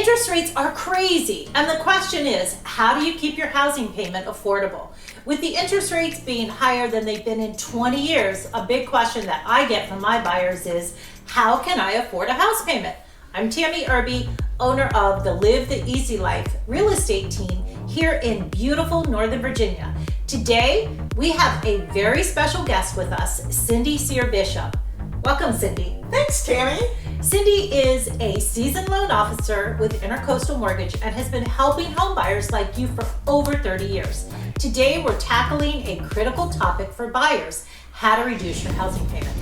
Interest rates are crazy, and the question is, how do you keep your housing payment affordable? With the interest rates being higher than they've been in 20 years, a big question that I get from my buyers is, how can I afford a house payment? I'm Tammy Irby, owner of the Live the Easy Life real estate team here in beautiful Northern Virginia. Today, we have a very special guest with us, Cindy Cyr-Bishop. Welcome, Cindy. Thanks, Tammy. Cindy is a seasoned loan officer with Intercoastal Mortgage and has been helping home buyers like you for over 30 years. Today, we're tackling a critical topic for buyers, how to reduce your housing payment.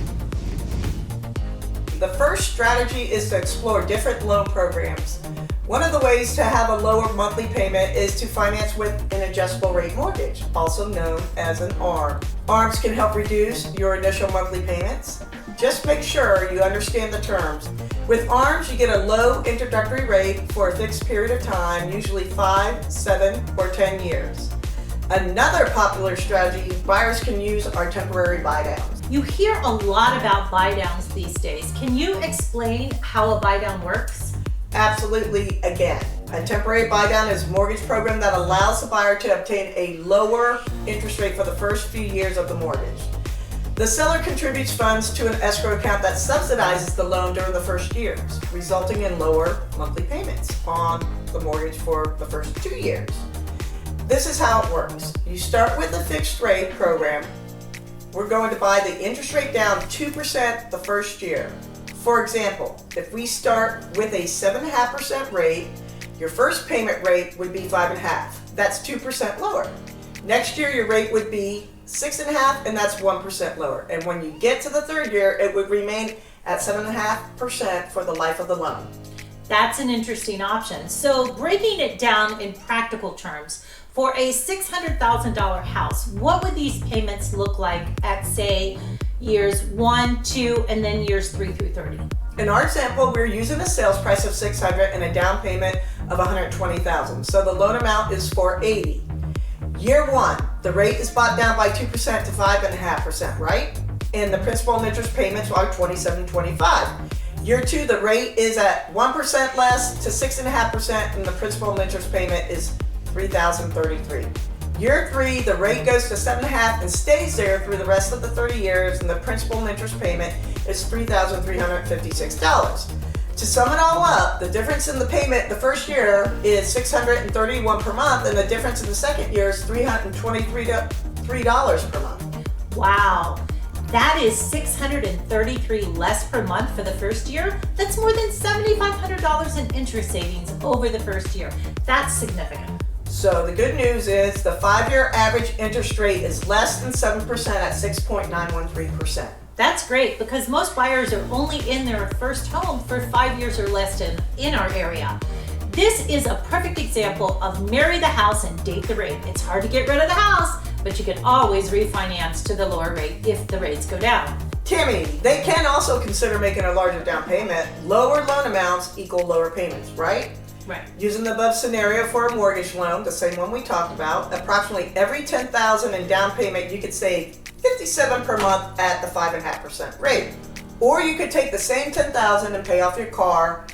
The first strategy is to explore different loan programs. One of the ways to have a lower monthly payment is to finance with an adjustable rate mortgage, also known as an ARM. ARMs can help reduce your initial monthly payments. Just make sure you understand the terms. With ARMs, you get a low introductory rate for a fixed period of time, usually 5, 7, or 10 years. Another popular strategy buyers can use are temporary buydowns. You hear a lot about buydowns these days. Can you explain how a buydown works? Absolutely. Again, a temporary buydown is a mortgage program that allows the buyer to obtain a lower interest rate for the first few years of the mortgage. The seller contributes funds to an escrow account that subsidizes the loan during the first years, resulting in lower monthly payments on the mortgage for the first 2 years. This is how it works. You start with a fixed rate program. We're going to buy the interest rate down 2% the first year. For example, if we start with a 7.5% rate, your first payment rate would be 5.5%. That's 2% lower. Next year, your rate would be 6.5%, and that's 1% lower. And when you get to the third year, it would remain at 7.5% for the life of the loan. That's an interesting option. So breaking it down in practical terms, for a $600,000 house, what would these payments look like at, say, years 1, 2, and then years 3 through 30? In our example, we're using a sales price of $600,000 and a down payment of $120,000. So the loan amount is $480,000. Year 1, the rate is brought down by 2% to 5.5%, right? And the principal and interest payments are $2,725. Year 2, the rate is at 1% less to 6.5%, and the principal and interest payment is $3,033. Year 3, the rate goes to 7.5% and stays there through the rest of the 30 years, and the principal and interest payment is $3,356. To sum it all up, the difference in the payment the first year is $631 per month, and the difference in the second year is $323 per month. Wow, that is $633 less per month for the first year. That's more than $7,500 in interest savings over the first year. That's significant. So the good news is the 5-year average interest rate is less than 7% at 6.913%. That's great because most buyers are only in their first home for 5 years or less in our area. This is a perfect example of marry the house and date the rate. It's hard to get rid of the house, but you can always refinance to the lower rate if the rates go down. Tammy, they can also consider making a larger down payment. Lower loan amounts equal lower payments, right? Right. Using the above scenario for a mortgage loan, the same one we talked about, approximately every $10,000 in down payment, you could save $57 per month at the 5.5% rate. Or you could take the same $10,000 and pay off your car,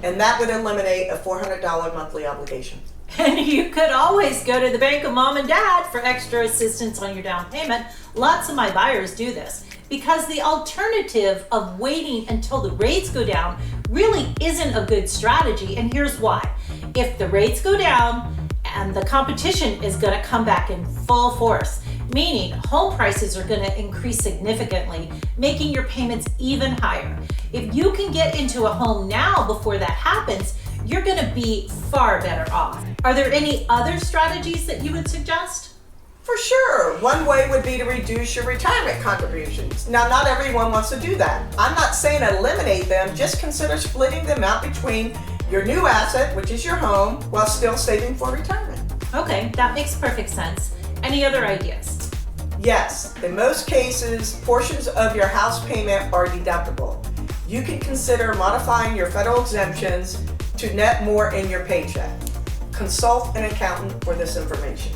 and that would eliminate a $400 monthly obligation. And you could always go to the bank of mom and dad for extra assistance on your down payment. Lots of my buyers do this because the alternative of waiting until the rates go down really isn't a good strategy, and here's why. If the rates go down and the competition is going to come back in full force, meaning home prices are going to increase significantly, making your payments even higher. If you can get into a home now before that happens, you're going to be far better off. Are there any other strategies that you would suggest? For sure. One way would be to reduce your retirement contributions. Now, not everyone wants to do that. I'm not saying eliminate them, just consider splitting them out between your new asset, which is your home, while still saving for retirement. Okay, that makes perfect sense. Any other ideas? Yes, in most cases, portions of your house payment are deductible. You can consider modifying your federal exemptions to net more in your paycheck. Consult an accountant for this information.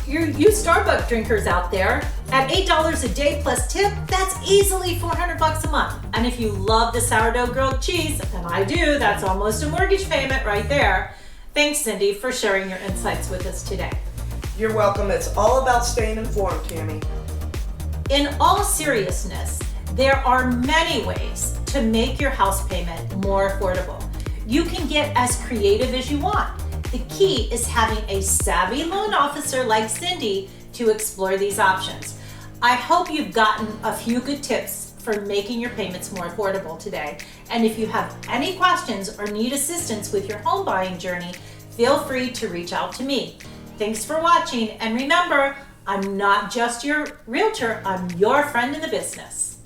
You Starbucks drinkers out there, At $8 a day plus tip, that's easily $400 a month. And if you love the sourdough grilled cheese, and I do, that's almost a mortgage payment right there. Thanks, Cindy, for sharing your insights with us today. You're welcome. It's all about staying informed, Tammy. In all seriousness, there are many ways to make your house payment more affordable. You can get as creative as you want. The key is having a savvy loan officer like Cindy to explore these options. I hope you've gotten a few good tips for making your payments more affordable today. And if you have any questions or need assistance with your home buying journey, feel free to reach out to me. Thanks for watching, and remember, I'm not just your realtor, I'm your friend in the business.